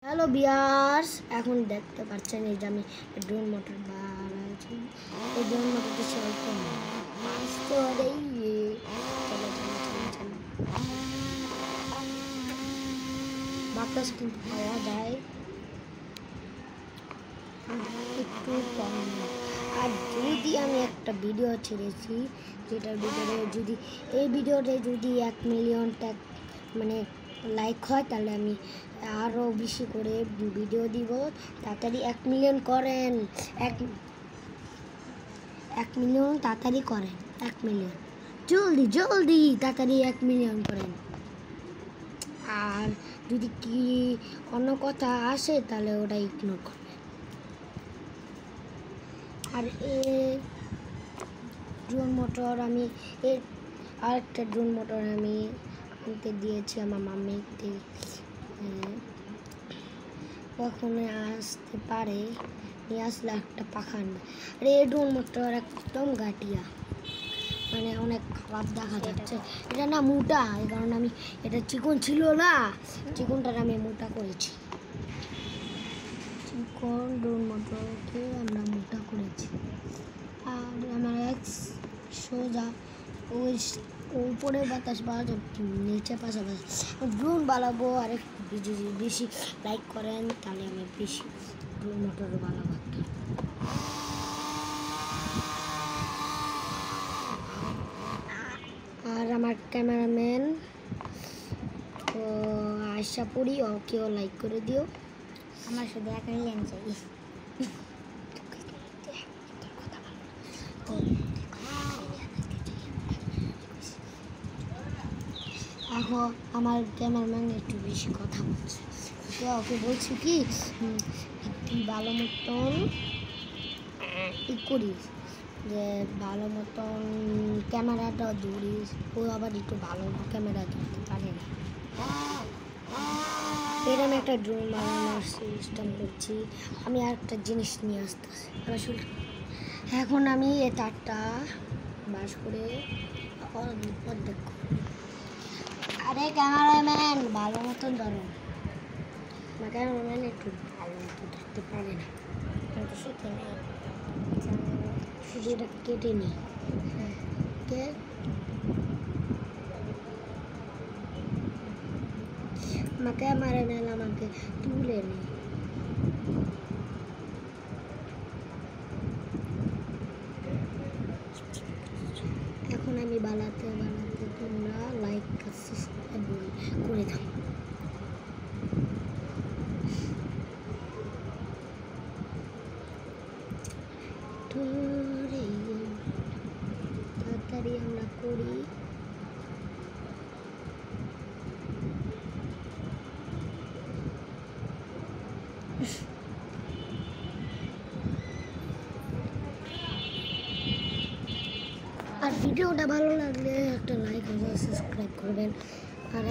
Hello বিয়ার্স, এখন দেখতে পাচ্ছেন এই যে আমি ড্রোন মোটর বানাচ্ছি। এই ড্রোন মোটরটি চলতে বাতাস কিন্তু পাওয়া যায় একটু কম। আর যদি আমি একটা ভিডিও ছেড়েছি, যেটার ভিতরে যদি এই ভিডিওতে যদি 1 মিলিয়ন মানে লাইক হয়, তাহলে আমি আরও বেশি করে ভিডিও দিব। তাড়াতাড়ি 1 মিলিয়ন করেন, 1 মিলিয়ন তাড়াতাড়ি করেন, 1 মিলিয়ন জলদি জলদি তাড়াতাড়ি 1 মিলিয়ন করেন। আর যদি কি অন্য কথা আসে তাহলে ওটা ইগনোর করবেন। আর ড্রোন মোটর আমি আরেকটা ড্রোন মোটর আমি আনতে দিয়েছি আমার মাম্মিকে। কখনো আসতে পারে, নিয়ে আসলে একটা পাখা আনবে। আর এই ড্রোন মোটর একদম গাটিয়া, মানে অনেক খারাপ দেখা যাচ্ছে। এটা না মোটা, এই কারণে আমি এটা চিকন ছিল না, চিকনটার আমি মোটা করেছি। চিকন ড্রোন মোটরকে আমরা মোটা করেছি। আর আমার সোজা ওই উপরে বাতাস পাওয়া যায়, নিচে পাশাপাশি ড্রোন বানাবো। আর একটু বেশি লাইক করেন তাহলে আমি বেশি ড্রোন মোটর বানাবো। আর আমার ক্যামেরাম্যান তো আশা করি ওকেও লাইক করে দিও। আমার শুধু 1 মিলিয়ন চাই। এখন আমার ক্যামেরাম্যান একটু বেশি কথা বলছে, ওকে বলছি কি তুই ভালো মতন করিস, যে ভালো মতন ক্যামেরাটা ধরিস। ও আবার একটু ভালো ক্যামেরা ধরতে পারে না। এরকম একটা ড্রোন বানানোর সিস্টেম করছি। আমি আর একটা জিনিস নিয়ে আসতেছি। আসলে এখন আমি এই তারটা বাস করে অর্ধেক। আরে ক্যামেরাম্যান ভালো মতন ধরো। আমার ক্যামেরাম্যান একটু ভালো মতো ধরতে পারে না, কিন্তু শিখে নেই, শুধু এটা কেটে নিই। আমার ক্যামেরাম্যান আমাকে তুলে নেই। এখন আমি বানাতে তোমরা লাইক সাবস্ক্রাইব করে দাও। তাড়াতাড়ি আমরা করি। আর ভিডিওটা ভালো লাগলে একটা লাইক আর সাবস্ক্রাইব করবেন। আর